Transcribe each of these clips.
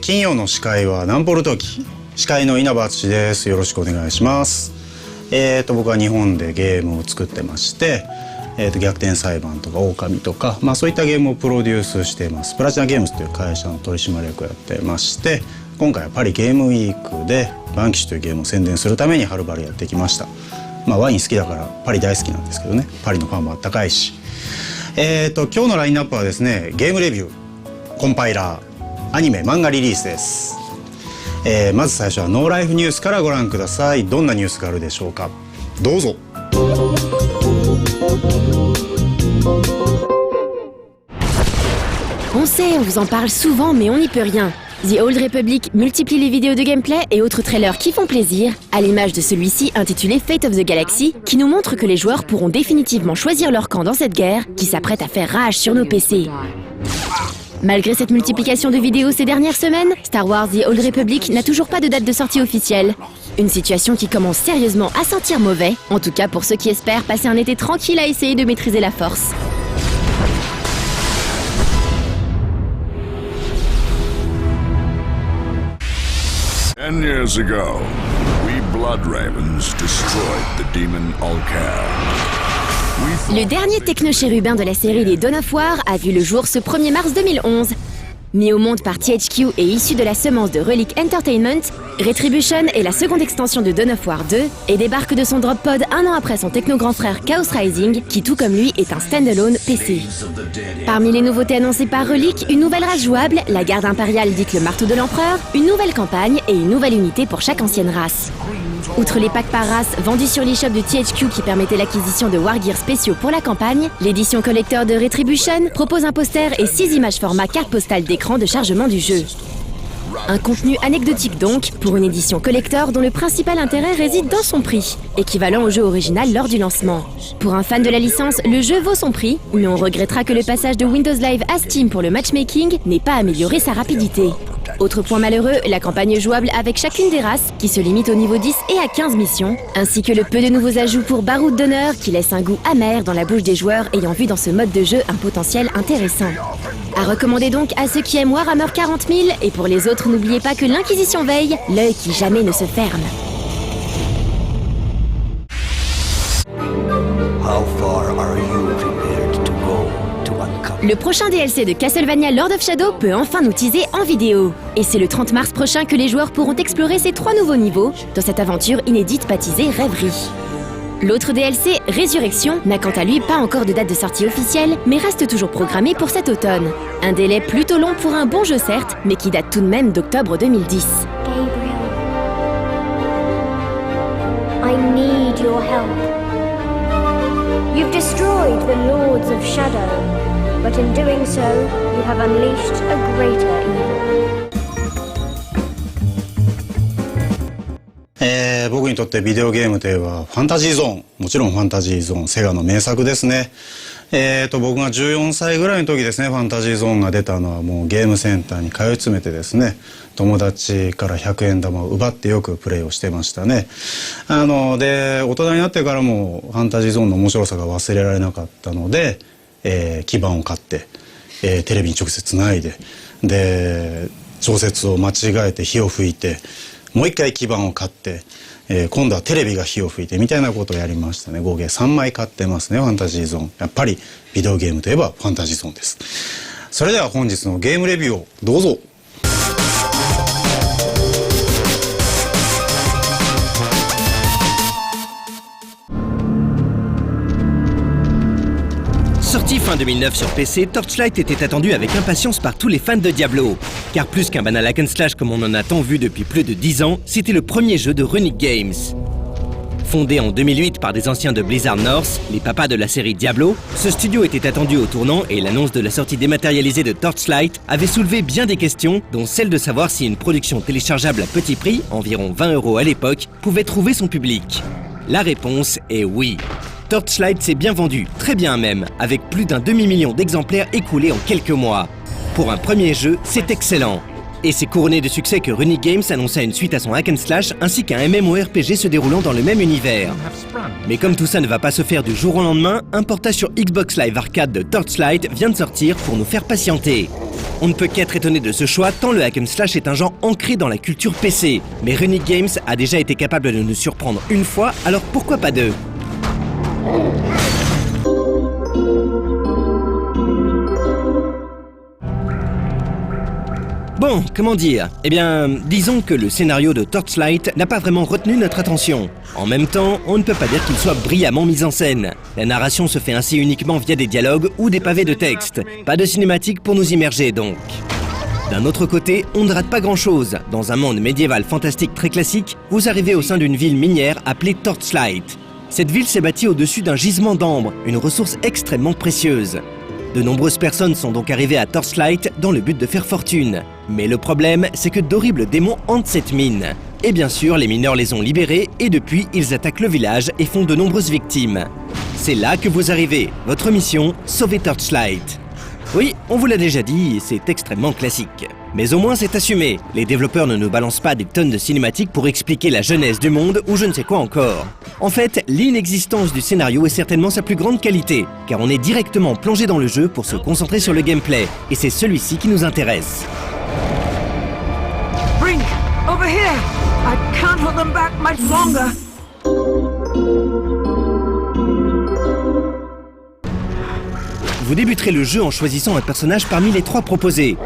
金曜の司会はナンポルトキ、司会の稲葉敦です。よろしくお願いします。僕は日本でゲームを作ってまして、逆転裁判とか狼とか、そういったゲームをプロデュースしています。プラチナゲームズという会社の取締役をやってまして、今回はパリゲームウィークでバンキッシュというゲームを宣伝するためにはるばるやってきました。ワイン好きだからパリ大好きなんですけどね、パリのファンもあったかいし、今日のラインナップはですね、ゲームレビュー、コンパイラー、アニメ漫画リリースです。まず最初はノーライフニュースからご覧ください。どんなニュースがあるでしょうか。どうぞ。On sait, on vous en parle souvent, mais on n'y peut rien. The Old Republic multiplie les vidéos de gameplay et autres trailers qui font plaisir, à l'image de celui-ci intitulé Fate of the Galaxy, qui nous montre que les joueurs pourront définitivement choisir leur camp dans cette guerre qui s'apprête à faire rage sur nos PC. Malgré cette multiplication de vidéos ces dernières semaines, Star Wars The Old Republic n'a toujours pas de date de sortie officielle. Une situation qui commence sérieusement à sentir mauvais, en tout cas pour ceux qui espèrent passer un été tranquille à essayer de maîtriser la force. Ten years ago, we Blood Ravens destroyed the demon Ulker. Le dernier techno-chérubin de la série des Dawn of War a vu le jour ce 1er mars 2011. Mis au monde par THQ et issu de la semence de Relic Entertainment, Retribution est la seconde extension de Dawn of War 2 et débarque de son drop pod un an après son techno-grand frère Chaos Rising, qui tout comme lui est un standalone PC. Parmi les nouveautés annoncées par Relic, une nouvelle race jouable, la garde impériale dite le marteau de l'empereur, une nouvelle campagne et une nouvelle unité pour chaque ancienne race. Outre les packs par race vendus sur l'eShop de THQ qui permettaient l'acquisition de Wargear spéciaux pour la campagne, l'édition collector de Retribution propose un poster et 6 images format carte postale d'écran de chargement du jeu. Un contenu anecdotique donc, pour une édition collector dont le principal intérêt réside dans son prix, équivalent au jeu original lors du lancement. Pour un fan de la licence, le jeu vaut son prix, mais on regrettera que le passage de Windows Live à Steam pour le matchmaking n'ait pas amélioré sa rapidité. Autre point malheureux, la campagne jouable avec chacune des races, qui se limite au niveau 10 et à 15 missions, ainsi que le peu de nouveaux ajouts pour Baroud d'honneur qui laisse un goût amer dans la bouche des joueurs ayant vu dans ce mode de jeu un potentiel intéressant. À recommander donc à ceux qui aiment Warhammer 40 000, et pour les autres n'oubliez pas que l'Inquisition veille, l'œil qui jamais ne se ferme. How far are you prepared to go to uncover? Le prochain DLC de Castlevania Lord of Shadow peut enfin nous teaser en vidéo. Et c'est le 30 mars prochain que les joueurs pourront explorer ces 3 nouveaux niveaux dans cette aventure inédite baptisée Rêverie. L'autre DLC, Résurrection, n'a quant à lui pas encore de date de sortie officielle, mais reste toujours programmé pour cet automne. Un délai plutôt long pour un bon jeu certes, mais qui date tout de même d'octobre 2010. Gabriel, I need your help. You've destroyed the Lords of Shadow, but in doing so, you have unleashed a greater evil. 僕にとってビデオゲームといえばファンタジーゾーン、もちろんファンタジーゾーン、セガの名作ですね。僕が14歳ぐらいの時ですね、ファンタジーゾーンが出たのはもうゲームセンターに通い詰めてですね、友達から100円玉を奪ってよくプレイをしてましたね。で、大人になってからもファンタジーゾーンの面白さが忘れられなかったので、基板を買って、テレビに直接つないで、で、調節を間違えて火を吹いて、もう一回基板を買って、今度はテレビが火を吹いてみたいなことをやりましたね。合計3枚買ってますね、ファンタジーゾーン。やっぱりビデオゲームといえばファンタジーゾーンです。それでは本日のゲームレビューをどうぞ。Sorti fin 2009 sur PC, Torchlight était attendu avec impatience par tous les fans de Diablo. Car plus qu'un banal hack and slash comme on en a tant vu depuis plus de 10 ans, c'était le premier jeu de Runic Games. Fondé en 2008 par des anciens de Blizzard North, les papas de la série Diablo, ce studio était attendu au tournant et l'annonce de la sortie dématérialisée de Torchlight avait soulevé bien des questions, dont celle de savoir si une production téléchargeable à petit prix, environ 20 € à l'époque, pouvait trouver son public. La réponse est oui. Torchlight s'est bien vendu, très bien même, avec plus d'1 demi-million d'exemplaires écoulés en quelques mois. Pour un premier jeu, c'est excellent. Et c'est couronné de succès que Runic Games annonça une suite à son hack and slash ainsi qu'un MMORPG se déroulant dans le même univers. Mais comme tout ça ne va pas se faire du jour au lendemain, un portage sur Xbox Live Arcade de Torchlight vient de sortir pour nous faire patienter. On ne peut qu'être étonné de ce choix tant le hack and slash est un genre ancré dans la culture PC. Mais Runic Games a déjà été capable de nous surprendre une fois, alors pourquoi pas deux ? Bon, comment dire ? Eh bien, disons que le scénario de Torchlight n'a pas vraiment retenu notre attention. En même temps, on ne peut pas dire qu'il soit brillamment mis en scène. La narration se fait ainsi uniquement via des dialogues ou des pavés de texte. Pas de cinématique pour nous immerger donc. D'un autre côté, on ne rate pas grand-chose. Dans un monde médiéval fantastique très classique, vous arrivez au sein d'une ville minière appelée Torchlight. Cette ville s'est bâtie au-dessus d'un gisement d'ambre, une ressource extrêmement précieuse. De nombreuses personnes sont donc arrivées à Torchlight dans le but de faire fortune. Mais le problème, c'est que d'horribles démons hantent cette mine. Et bien sûr, les mineurs les ont libérés et depuis, ils attaquent le village et font de nombreuses victimes. C'est là que vous arrivez. Votre mission, sauver Torchlight. Oui, on vous l'a déjà dit, c'est extrêmement classique. Mais au moins c'est assumé. Les développeurs ne nous balancent pas des tonnes de cinématiques pour expliquer la genèse du monde ou je ne sais quoi encore. En fait, l'inexistence du scénario est certainement sa plus grande qualité, car on est directement plongé dans le jeu pour se concentrer sur le gameplay. Et c'est celui-ci qui nous intéresse. Brink, over here! I can't hold them back much longer. Vous débuterez le jeu en choisissant un personnage parmi les 3 proposés.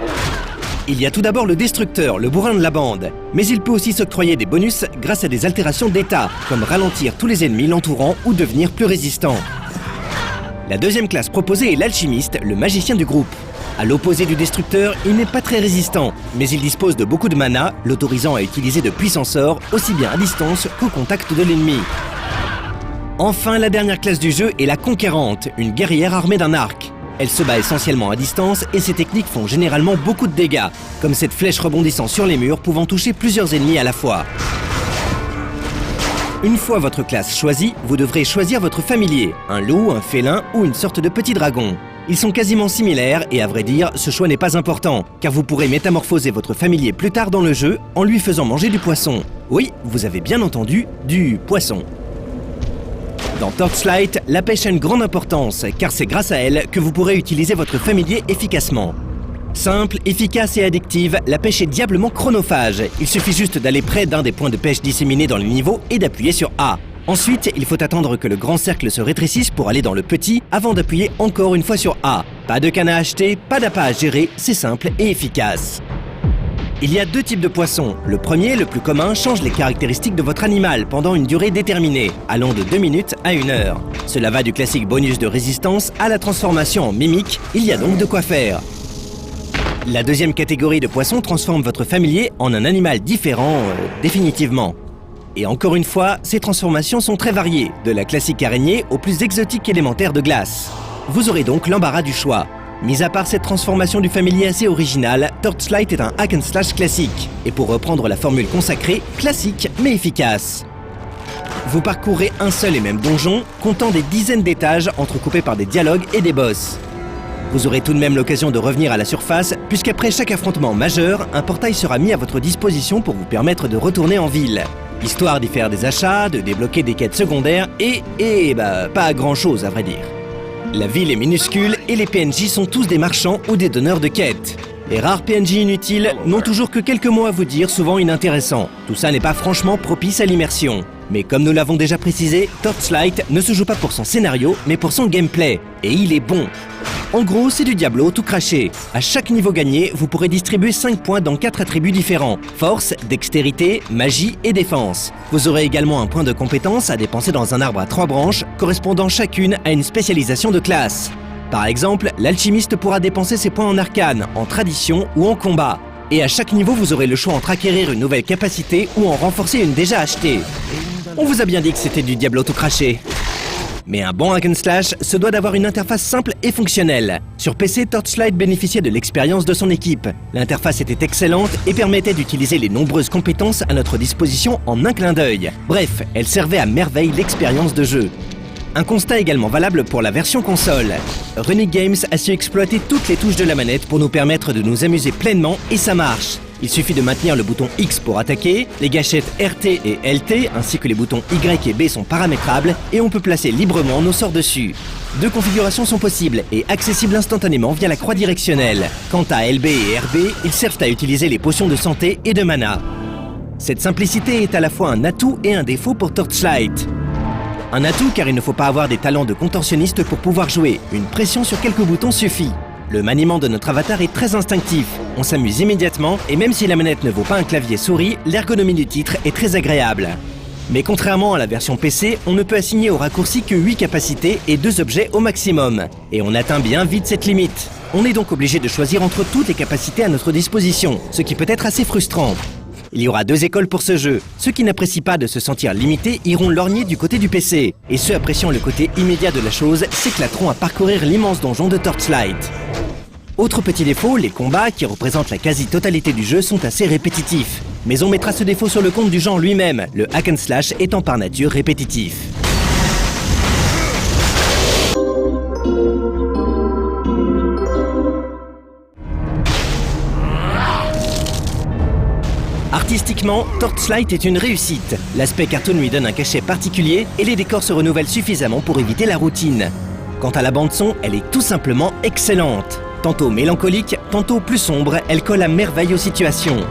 Il y a tout d'abord le destructeur, le bourrin de la bande, mais il peut aussi s'octroyer des bonus grâce à des altérations d'état, comme ralentir tous les ennemis l'entourant ou devenir plus résistant. La deuxième classe proposée est l'alchimiste, le magicien du groupe. À l'opposé du destructeur, il n'est pas très résistant, mais il dispose de beaucoup de mana, l'autorisant à utiliser de puissants sorts, aussi bien à distance qu'au contact de l'ennemi. Enfin, la dernière classe du jeu est la conquérante, une guerrière armée d'un arc. Elle se bat essentiellement à distance et ses techniques font généralement beaucoup de dégâts, comme cette flèche rebondissant sur les murs pouvant toucher plusieurs ennemis à la fois. Une fois votre classe choisie, vous devrez choisir votre familier, un loup, un félin ou une sorte de petit dragon. Ils sont quasiment similaires et à vrai dire, ce choix n'est pas important, car vous pourrez métamorphoser votre familier plus tard dans le jeu en lui faisant manger du poisson. Oui, vous avez bien entendu, du poisson. Dans Torchlight, la pêche a une grande importance, car c'est grâce à elle que vous pourrez utiliser votre familier efficacement. Simple, efficace et addictive, la pêche est diablement chronophage. Il suffit juste d'aller près d'un des points de pêche disséminés dans les niveaux et d'appuyer sur A. Ensuite, il faut attendre que le grand cercle se rétrécisse pour aller dans le petit avant d'appuyer encore une fois sur A. Pas de canne à acheter, pas d'appât à gérer, c'est simple et efficace. Il y a 2 types de poissons. Le premier, le plus commun, change les caractéristiques de votre animal pendant une durée déterminée, allant de 2 minutes à 1 heure. Cela va du classique bonus de résistance à la transformation en mimique, il y a donc de quoi faire. La deuxième catégorie de poissons transforme votre familier en un animal différent, définitivement. Et encore une fois, ces transformations sont très variées, de la classique araignée au plus exotique élémentaire de glace. Vous aurez donc l'embarras du choix. Mis à part cette transformation du familier assez originale, Torchlight est un hack and slash classique. Et pour reprendre la formule consacrée, classique mais efficace. Vous parcourrez un seul et même donjon, comptant des dizaines d'étages entrecoupés par des dialogues et des boss. Vous aurez tout de même l'occasion de revenir à la surface, puisqu'après chaque affrontement majeur, un portail sera mis à votre disposition pour vous permettre de retourner en ville. Histoire d'y faire des achats, de débloquer des quêtes secondaires et pas grand chose à vrai dire. La ville est minuscule et les PNJ sont tous des marchands ou des donneurs de quêtes. Les rares PNJ inutiles n'ont toujours que quelques mots à vous dire, souvent inintéressants. Tout ça n'est pas franchement propice à l'immersion. Mais comme nous l'avons déjà précisé, Torchlight ne se joue pas pour son scénario, mais pour son gameplay. Et il est bon. En gros, c'est du Diablo tout craché. À chaque niveau gagné, vous pourrez distribuer 5 points dans 4 attributs différents. Force, dextérité, magie et défense. Vous aurez également un point de compétence à dépenser dans un arbre à 3 branches, correspondant chacune à une spécialisation de classe. Par exemple, l'alchimiste pourra dépenser ses points en arcane, en tradition ou en combat. Et à chaque niveau, vous aurez le choix entre acquérir une nouvelle capacité ou en renforcer une déjà achetée. On vous a bien dit que c'était du Diablo tout craché. Mais un bon hack and slash se doit d'avoir une interface simple et fonctionnelle. Sur PC, Torchlight bénéficiait de l'expérience de son équipe. L'interface était excellente et permettait d'utiliser les nombreuses compétences à notre disposition en un clin d'œil. Bref, elle servait à merveille l'expérience de jeu. Un constat également valable pour la version console. Runic Games a su exploiter toutes les touches de la manette pour nous permettre de nous amuser pleinement et ça marche. Il suffit de maintenir le bouton X pour attaquer, les gâchettes RT et LT ainsi que les boutons Y et B sont paramétrables et on peut placer librement nos sorts dessus. 2 configurations sont possibles et accessibles instantanément via la croix directionnelle. Quant à LB et RB, ils servent à utiliser les potions de santé et de mana. Cette simplicité est à la fois un atout et un défaut pour Torchlight. Un atout car il ne faut pas avoir des talents de contorsionniste pour pouvoir jouer, une pression sur quelques boutons suffit. Le maniement de notre avatar est très instinctif, on s'amuse immédiatement et même si la manette ne vaut pas un clavier souris, l'ergonomie du titre est très agréable. Mais contrairement à la version PC, on ne peut assigner au raccourci que 8 capacités et 2 objets au maximum. Et on atteint bien vite cette limite. On est donc obligé de choisir entre toutes les capacités à notre disposition, ce qui peut être assez frustrant. Il y aura 2 écoles pour ce jeu. Ceux qui n'apprécient pas de se sentir limités iront lorgner du côté du PC. Et ceux appréciant le côté immédiat de la chose s'éclateront à parcourir l'immense donjon de Torchlight. Autre petit défaut, les combats, qui représentent la quasi-totalité du jeu, sont assez répétitifs. Mais on mettra ce défaut sur le compte du genre lui-même, le hack and slash étant par nature répétitif. Artistiquement, Torchlight est une réussite. L'aspect cartoon lui donne un cachet particulier et les décors se renouvellent suffisamment pour éviter la routine. Quant à la bande-son, elle est tout simplement excellente. Tantôt mélancolique, tantôt plus sombre, elle colle à merveille aux situations.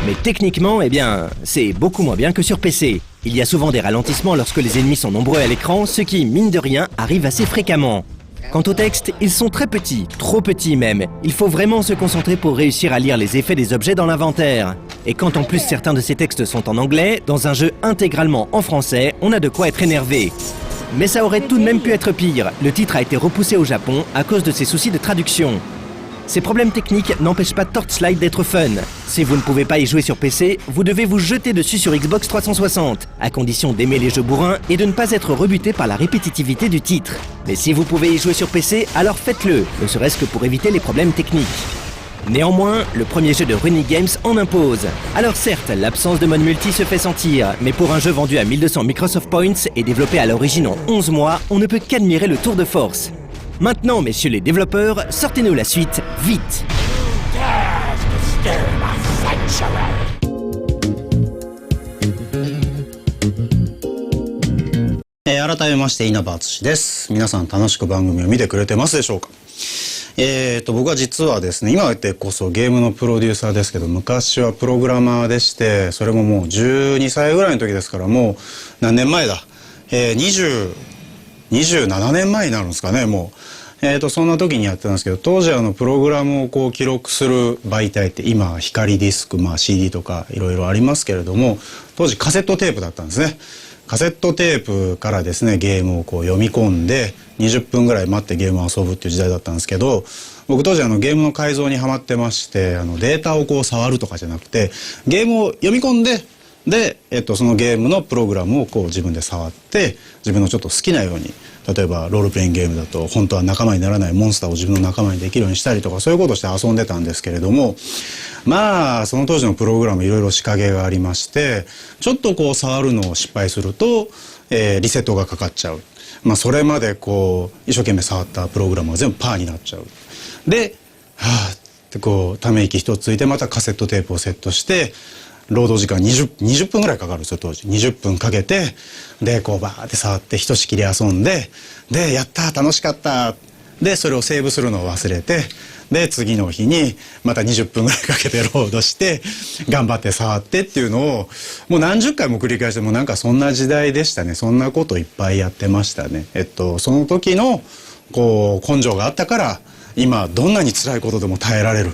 Mais techniquement, eh bien, c'est beaucoup moins bien que sur PC. Il y a souvent des ralentissements lorsque les ennemis sont nombreux à l'écran, ce qui, mine de rien, arrive assez fréquemment. Quant au texte, ils sont très petits, trop petits même. Il faut vraiment se concentrer pour réussir à lire les effets des objets dans l'inventaire. Et quand en plus certains de ces textes sont en anglais, dans un jeu intégralement en français, on a de quoi être énervé. Mais ça aurait tout de même pu être pire. Le titre a été repoussé au Japon à cause de ses soucis de traduction. Ces problèmes techniques n'empêchent pas Torchlight d'être fun. Si vous ne pouvez pas y jouer sur PC, vous devez vous jeter dessus sur Xbox 360, à condition d'aimer les jeux bourrins et de ne pas être rebuté par la répétitivité du titre. Mais si vous pouvez y jouer sur PC, alors faites-le, ne serait-ce que pour éviter les problèmes techniques. Néanmoins, le premier jeu de Runic Games en impose. Alors certes, l'absence de mode multi se fait sentir, mais pour un jeu vendu à 1200 Microsoft Points et développé à l'origine en 11 mois, on ne peut qu'admirer le tour de force. Maintenant, messieurs les développeurs, sortez-nous la suite, vite! 改めまして稲葉敦です。皆さん楽しく番組を見てくれてますでしょうか。僕は実はですね、今でこそゲームのプロデューサーですけど、昔はプログラマーでして、それももう12歳ぐらいの時ですから、もう何年前だ、27年前になるんですかね、もう。そんな時にやってたんですけど、当時プログラムをこう記録する媒体って今光ディスク、CD とかいろいろありますけれども、当時カセットテープだったんですね。カセットテープからですね、ゲームをこう読み込んで20分ぐらい待ってゲームを遊ぶっていう時代だったんですけど、僕当時ゲームの改造にハマってまして、データをこう触るとかじゃなくて、ゲームを読み込んで、で、そのゲームのプログラムをこう自分で触って、自分のちょっと好きなように、例えばロールプレイングゲームだと本当は仲間にならないモンスターを自分の仲間にできるようにしたりとか、そういうことをして遊んでたんですけれども、まあその当時のプログラムいろいろ仕掛けがありまして、ちょっとこう触るのを失敗すると、リセットがかかっちゃう。まあそれまでこう一生懸命触ったプログラムが全部パーになっちゃう。で、はぁってこうため息一つついてまたカセットテープをセットして、労働時間20分ぐらいかかるんですよ、当時。20分かけて、で、こうバーって触って、ひとしきり遊んで、で、やった楽しかったで、それをセーブするのを忘れて、で、次の日に、また20分ぐらいかけてロードして、頑張って触ってっていうのを、もう何十回も繰り返して、もうなんかそんな時代でしたね。そんなこといっぱいやってましたね。その時の、こう、根性があったから、今、どんなに辛いことでも耐えられる。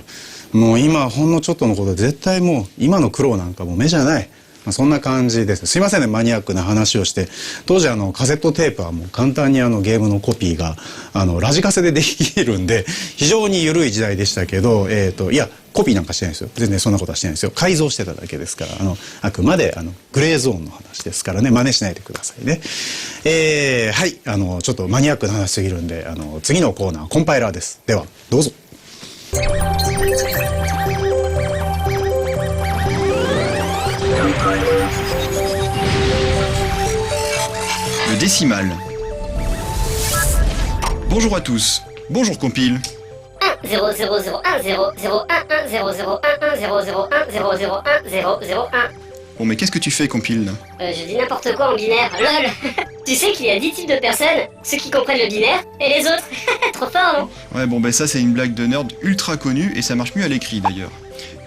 もう今ほんのちょっとのことで絶対もう今の苦労なんかもう目じゃない、そんな感じです。すいませんね、マニアックな話をして。当時カセットテープはもう簡単にゲームのコピーがラジカセでできるんで非常に緩い時代でしたけど、いやコピーなんかしてないですよ。全然そんなことはしてないですよ。改造してただけですから、あくまでグレーゾーンの話ですからね、真似しないでくださいね。はい、ちょっとマニアックな話すぎるんで、次のコーナーコンパイラーです。ではどうぞ。Le décimal. Bonjour à tous. Bonjour Compile. Bon, mais qu'est-ce que tu fais, Compile, là? Je dis n'importe quoi en binaire, lol. Tu sais qu'il y a 10 types de personnes, ceux qui comprennent le binaire et les autres. Trop fort, non? Ouais, bon, ben ça, c'est une blague de nerd ultra connue, et ça marche mieux à l'écrit, d'ailleurs.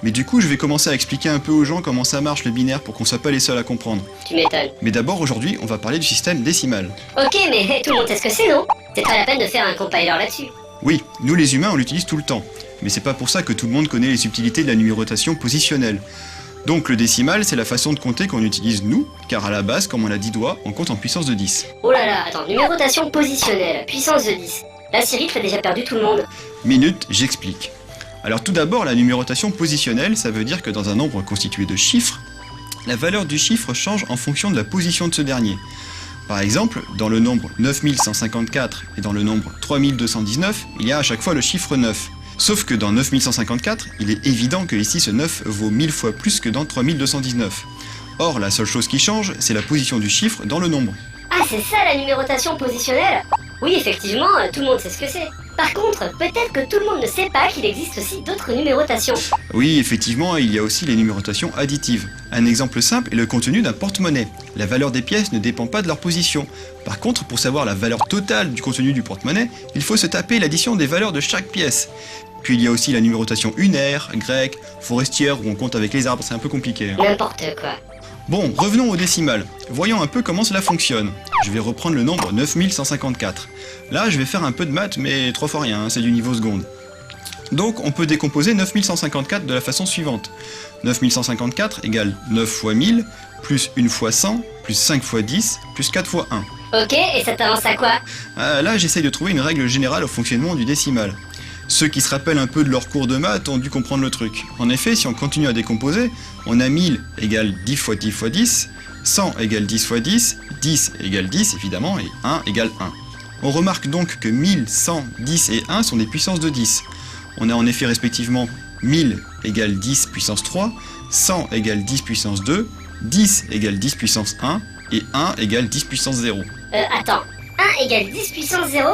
Mais du coup, je vais commencer à expliquer un peu aux gens comment ça marche le binaire pour qu'on soit pas les seuls à comprendre. Tu m'étonnes. Mais d'abord, aujourd'hui, on va parler du système décimal. Ok, mais tout le monde sait ce que c'est, non? C'est pas la peine de faire un compiler là-dessus. Oui, nous les humains, on l'utilise tout le temps. Mais c'est pas pour ça que tout le monde connaît les subtilités de la numérotation positionnelle. Donc le décimal, c'est la façon de compter qu'on utilise nous, car à la base, comme on a 10 doigts, on compte en puissance de 10. Oh là là, attends, numérotation positionnelle, puissance de 10. Là, Cyril fait déjà perdu tout le monde. Minute, j'explique. Alors tout d'abord, la numérotation positionnelle, ça veut dire que dans un nombre constitué de chiffres, la valeur du chiffre change en fonction de la position de ce dernier. Par exemple, dans le nombre 9154 et dans le nombre 3219, il y a à chaque fois le chiffre 9. Sauf que dans 9154, il est évident que ici ce 9 vaut 1000 fois plus que dans 3219. Or, la seule chose qui change, c'est la position du chiffre dans le nombre. Ah, c'est ça la numérotation positionnelle? Oui, effectivement, tout le monde sait ce que c'est. Par contre, peut-être que tout le monde ne sait pas qu'il existe aussi d'autres numérotations. Oui, effectivement, il y a aussi les numérotations additives. Un exemple simple est le contenu d'un porte-monnaie. La valeur des pièces ne dépend pas de leur position. Par contre, pour savoir la valeur totale du contenu du porte-monnaie, il faut se taper l'addition des valeurs de chaque pièce. Puis il y a aussi la numérotation unaire, grecque, forestière, où on compte avec les arbres, c'est un peu compliqué. N'importe quoi. Bon, revenons au décimal. Voyons un peu comment cela fonctionne. Je vais reprendre le nombre 9154. Là, je vais faire un peu de maths, mais 3 fois rien, c'est du niveau seconde. Donc, on peut décomposer 9154 de la façon suivante. 9154 égale 9 fois 1000, plus 1 fois 100, plus 5 fois 10, plus 4 fois 1. Ok, et ça t'avance à quoi? Là, j'essaye de trouver une règle générale au fonctionnement du décimal. Ceux qui se rappellent un peu de leur cours de maths ont dû comprendre le truc. En effet, si on continue à décomposer, on a 1000 égale 10 fois 10 fois 10, 100 égale 10 fois 10, 10 égale 10 évidemment, et 1 égale 1. On remarque donc que 1000, 100, 10 et 1 sont des puissances de 10. On a en effet respectivement 1000 égale 10 puissance 3, 100 égale 10 puissance 2, 10 égale 10 puissance 1, et 1 égale 10 puissance 0. Attends, 1 égale 10 puissance 0?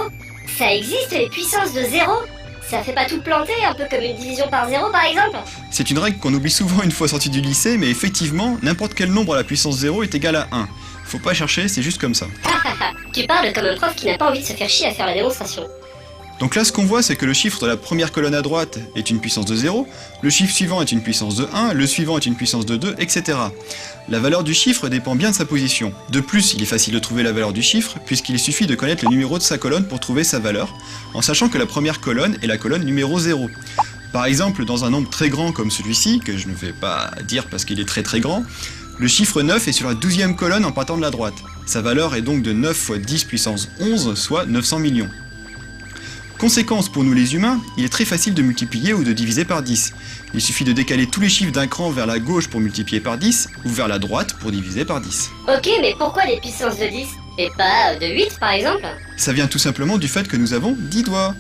Ça existe les puissances de 0? Ça fait pas tout planter, un peu comme une division par 0 par exemple? C'est une règle qu'on oublie souvent une fois sorti du lycée, mais effectivement, n'importe quel nombre à la puissance 0 est égal à 1. Faut pas chercher, c'est juste comme ça. Tu parles comme un prof qui n'a pas envie de se faire chier à faire la démonstration. Donc là, ce qu'on voit, c'est que le chiffre de la première colonne à droite est une puissance de 0, le chiffre suivant est une puissance de 1, le suivant est une puissance de 2, etc. La valeur du chiffre dépend bien de sa position. De plus, il est facile de trouver la valeur du chiffre, puisqu'il suffit de connaître le numéro de sa colonne pour trouver sa valeur, en sachant que la première colonne est la colonne numéro 0. Par exemple, dans un nombre très grand comme celui-ci, que je ne vais pas dire parce qu'il est très très grand, le chiffre 9 est sur la 12e colonne en partant de la droite. Sa valeur est donc de 9 fois 10 puissance 11, soit 900 millions. Conséquence pour nous les humains, il est très facile de multiplier ou de diviser par 10. Il suffit de décaler tous les chiffres d'un cran vers la gauche pour multiplier par 10, ou vers la droite pour diviser par 10. Ok, mais pourquoi des puissances de 10? Et pas de 8 par exemple? Ça vient tout simplement du fait que nous avons 10 doigts,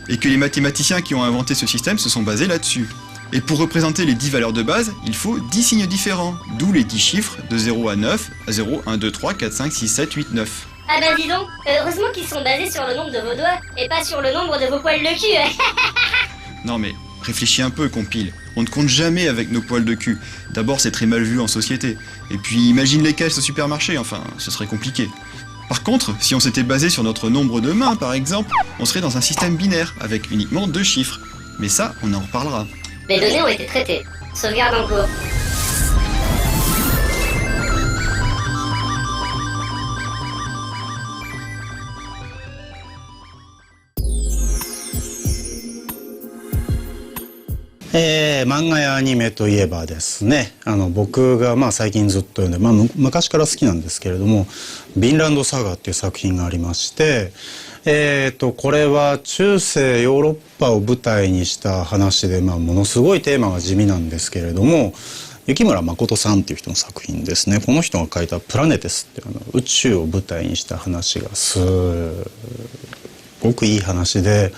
et que les mathématiciens qui ont inventé ce système se sont basés là-dessus. Et pour représenter les 10 valeurs de base, il faut 10 signes différents, d'où les 10 chiffres de 0 à 9, à 0, 1, 2, 3, 4, 5, 6, 7, 8, 9. Ah bah dis donc, heureusement qu'ils sont basés sur le nombre de vos doigts, et pas sur le nombre de vos poils de cul. Non mais, réfléchis un peu, Compile. On ne compte jamais avec nos poils de cul. D'abord, c'est très mal vu en société. Et puis, imagine les caisses au supermarché, enfin, ce serait compliqué. Par contre, si on s'était basé sur notre nombre de mains, par exemple, on serait dans un système binaire, avec uniquement 2 chiffres. Mais ça, on en reparlera. Les données ont été traitées. Sauvegarde en cours.漫画やアニメといえばですね、僕が最近ずっと読んで、昔から好きなんですけれども、ヴィンランドサガっていう作品がありまして、これは中世ヨーロッパを舞台にした話で、ものすごいテーマが地味なんですけれども、雪村誠さんっていう人の作品ですね。この人が書いた「プラネテス」っていう宇宙を舞台にした話がすごくいい話で、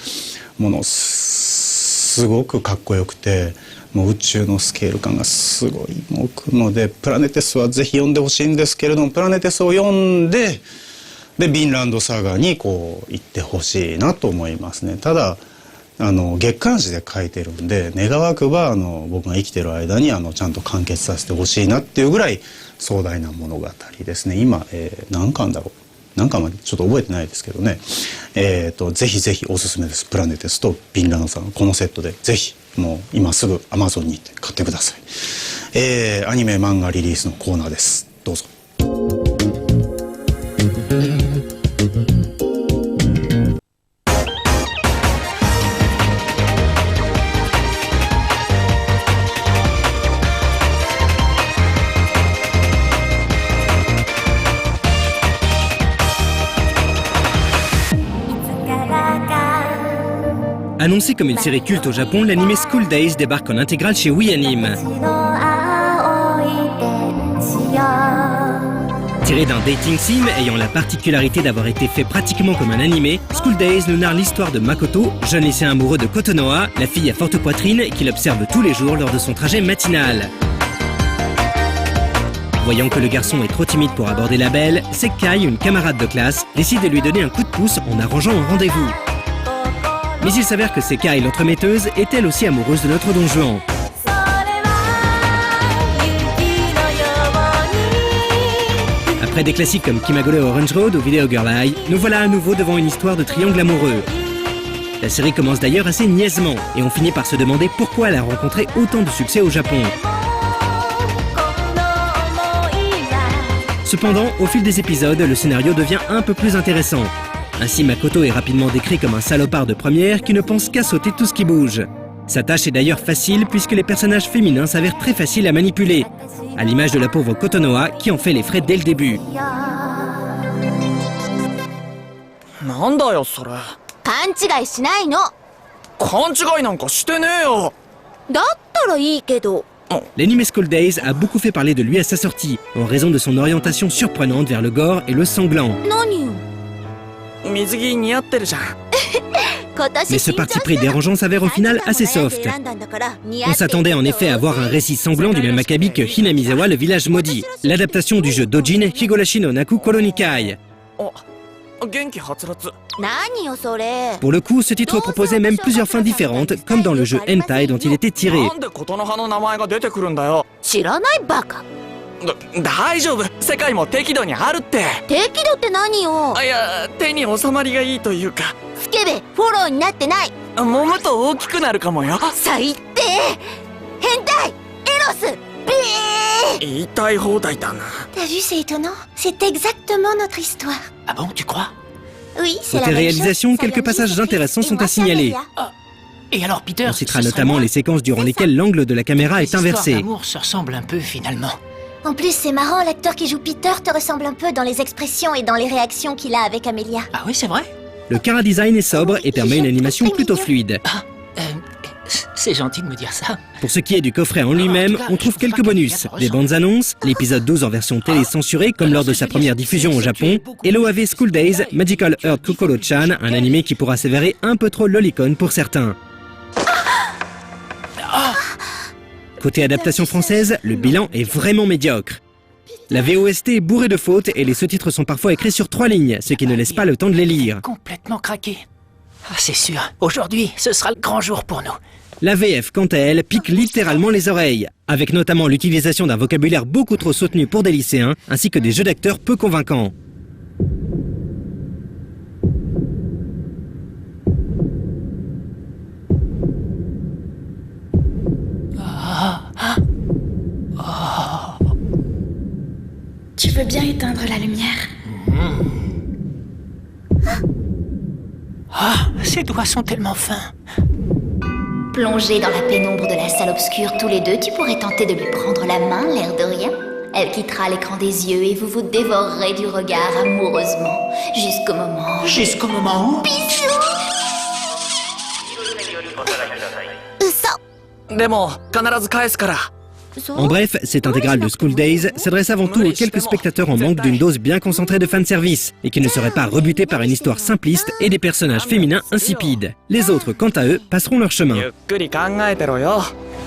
すごくかっこよくて、もう宇宙のスケール感がすごいくので、プラネテスはぜひ読んでほしいんですけれども、プラネテスを読んでヴィンランドサガに行ってほしいなと思いますね。ただ月刊誌で書いてるんで、願わくば僕が生きてる間にちゃんと完結させてほしいなっていうぐらい壮大な物語ですね。今、何巻だろう、何巻までちょっと覚えてないですけどね、ぜひぜひおすすめです。プラネテスとビンランドさん、このセットでぜひもう今すぐ Amazon に行って買ってください。アニメ漫画リリースのコーナーです。どうぞ。Annoncé comme une série culte au Japon, l'anime School Days débarque en intégrale chez Wii Anime. Tiré d'un dating sim ayant la particularité d'avoir été fait pratiquement comme un animé, School Days nous narre l'histoire de Makoto, jeune lycéen amoureux de Kotonoha, la fille à forte poitrine qu'il observe tous les jours lors de son trajet matinal. Voyant que le garçon est trop timide pour aborder la belle, Sekai, une camarade de classe, décide de lui donner un coup de pouce en arrangeant un rendez-vous. Mais il s'avère que Sekai, l'entremetteuse, est elle aussi amoureuse de notre Don Juan. Après des classiques comme Kimagure Orange Road ou Video Girl Eye, nous voilà à nouveau devant une histoire de triangle amoureux. La série commence d'ailleurs assez niaisement, et on finit par se demander pourquoi elle a rencontré autant de succès au Japon. Cependant, au fil des épisodes, le scénario devient un peu plus intéressant. Ainsi, Makoto est rapidement décrit comme un salopard de première qui ne pense qu'à sauter tout ce qui bouge. Sa tâche est d'ailleurs facile puisque les personnages féminins s'avèrent très faciles à manipuler, à l'image de la pauvre Kotonoha qui en fait les frais dès le début. なんだよそれ。勘違いしないの。勘違いなんかしてねえよ。だったらいいけど。L'anime School Days a beaucoup fait parler de lui à sa sortie, en raison de son orientation surprenante vers le gore et le sanglant. 何よ。水着似合ってるじゃん。Mais ce parti pris dérangeant s'avère au final assez soft. On s'attendait en effet à voir un récit sanglant du même acabit que Hinamizawa, le village maudit, l'adaptation du jeu Dojin Higurashi no Naku Kolonikai. 元気はつらつ。何よそれ。 Pour le coup, ce titre proposait même plusieurs fins différentes, comme dans le jeu Hentai dont il était tiré. なんで琴の葉の名前が出てくるんだよ。知らないバカ。大丈夫。世界も適度にあるって。適度って何よ。いや、手に収まりがいいというか。スケベ、フォローになってない。揉むと大きくなるかもよ。最低。変態、エロス、ビー。言いたい放題だな。T'as vu, c'est étonnant. C'est exactement notre histoire. Ah bon, tu crois? Oui, c'est la Côté même réalisation, chose. quelques passages intéressants sont à signaler. Et alors, Peter, On citera ce serait notamment moi. les séquences durant lesquelles l'angle de la caméra est Les histoires inversé. d'amour se ressemblent un peu finalement. En plus, c'est marrant, l'acteur qui joue Peter te ressemble un peu dans les expressions et dans les réactions qu'il a avec Amelia. Ah oui, c'est vrai? Le chara-design est sobre et permet une animation plutôt fluide. C'est gentil de me dire ça. Pour ce qui est du coffret en lui-même, on trouve quelques bonus. Des bandes annonces, l'épisode 12 en version télé censurée comme lors de sa première diffusion au Japon, et l'OAV School Days Magical Earth Kokoro-chan, un animé qui pourra s'avérer un peu trop lolicon pour certains. Côté adaptation française, le bilan est vraiment médiocre. La VOST est bourrée de fautes et les sous-titres sont parfois écrits sur 3 lignes, ce qui ne laisse pas le temps de les lire. Complètement craqué. Ah, c'est sûr. Aujourd'hui, ce sera le grand jour pour nous. La VF, quant à elle, pique littéralement les oreilles, avec notamment l'utilisation d'un vocabulaire beaucoup trop soutenu pour des lycéens, ainsi que des jeux d'acteurs peu convaincants. Tu veux bien éteindre la lumière? Ah, ses doigts sont tellement fins. Plongés dans la pénombre de la salle obscure tous les deux, tu pourrais tenter de lui prendre la main, l'air de rien. Elle quittera l'écran des yeux et vous vous dévorerez du regard amoureusement, jusqu'au moment... Jusqu'au moment où... Bisous! でも、必ず返すから。 En bref, cette intégrale de School Days s'adresse avant tout aux quelques spectateurs en manque d'une dose bien concentrée de fanservice et qui ne seraient pas rebutés par une histoire simpliste et des personnages féminins insipides. Les autres, quant à eux, passeront leur chemin. ゆっくり考えてろよ。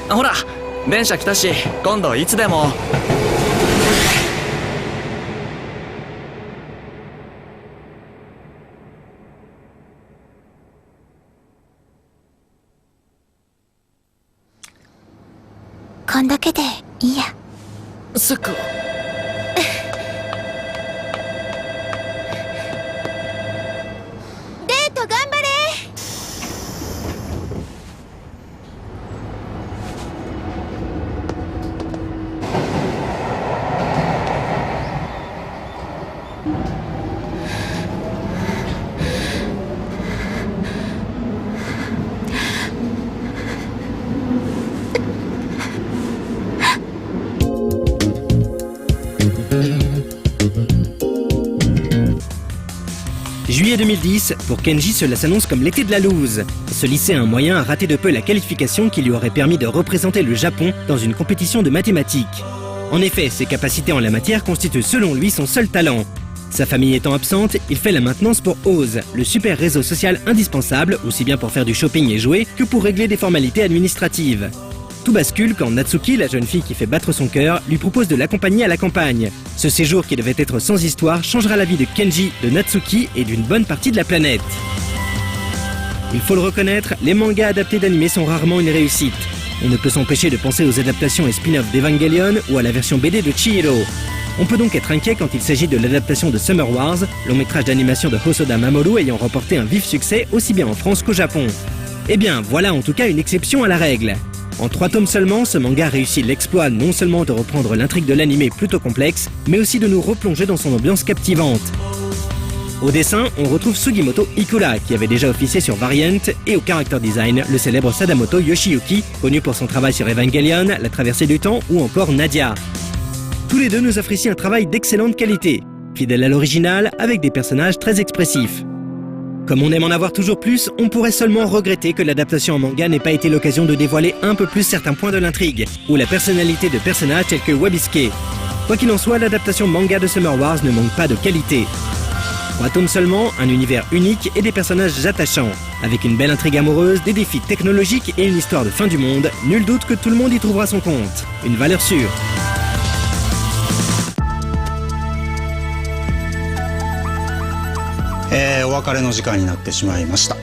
ほら、電車来たし、今度いつでも。こんだけでいいや。そっか。デート頑張れ。Juillet 2010, pour Kenji, cela s'annonce comme l'été de la loose. Ce lycéen moyen a raté de peu la qualification qui lui aurait permis de représenter le Japon dans une compétition de mathématiques. En effet, ses capacités en la matière constituent selon lui son seul talent. Sa famille étant absente, il fait la maintenance pour Oz, le super réseau social indispensable, aussi bien pour faire du shopping et jouer que pour régler des formalités administratives. Tout bascule quand Natsuki, la jeune fille qui fait battre son cœur, lui propose de l'accompagner à la campagne. Ce séjour qui devait être sans histoire changera la vie de Kenji, de Natsuki et d'une bonne partie de la planète. Il faut le reconnaître, les mangas adaptés d'animé sont rarement une réussite. On ne peut s'empêcher de penser aux adaptations et spin-offs d'Evangelion ou à la version BD de Chihiro. On peut donc être inquiet quand il s'agit de l'adaptation de Summer Wars, long métrage d'animation de Hosoda Mamoru ayant remporté un vif succès aussi bien en France qu'au Japon. Eh bien, voilà en tout cas une exception à la règle. En 3 tomes seulement, ce manga réussit l'exploit non seulement de reprendre l'intrigue de l'animé plutôt complexe, mais aussi de nous replonger dans son ambiance captivante. Au dessin, on retrouve Sugimoto Ikura, qui avait déjà officié sur Variant, et au character design, le célèbre Sadamoto Yoshiyuki, connu pour son travail sur Evangelion, La Traversée du Temps ou encore Nadia. Tous les deux nous offrent ici un travail d'excellente qualité, fidèle à l'original, avec des personnages très expressifs. Comme on aime en avoir toujours plus, on pourrait seulement regretter que l'adaptation en manga n'ait pas été l'occasion de dévoiler un peu plus certains points de l'intrigue, ou la personnalité de personnages tels que Wabisuke. Quoi qu'il en soit, l'adaptation manga de Summer Wars ne manque pas de qualité. 3 tomes seulement, un univers unique et des personnages attachants. Avec une belle intrigue amoureuse, des défis technologiques et une histoire de fin du monde, nul doute que tout le monde y trouvera son compte. Une valeur sûre. お別れの時間になってしまいました。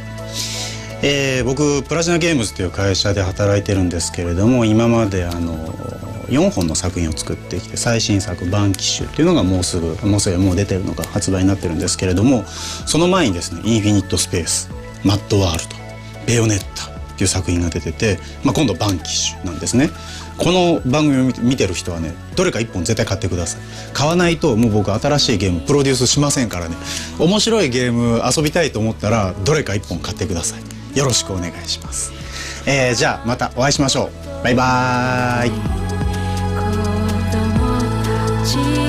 僕プラチナゲームズという会社で働いてるんですけれども、今まで4本の作品を作ってきて、最新作「バンキッシュ」っていうのがもう出てるのが発売になってるんですけれども、その前にですね「インフィニットスペース」「マッドワールド」「ベヨネッタ」っていう作品が出てて、今度「バンキッシュ」なんですね。この番組を見てる人はね、どれか1本絶対買ってください。買わないともう僕新しいゲームプロデュースしませんからね。面白いゲーム遊びたいと思ったらどれか1本買ってください。よろしくお願いします。じゃあまたお会いしましょう。バイバーイ。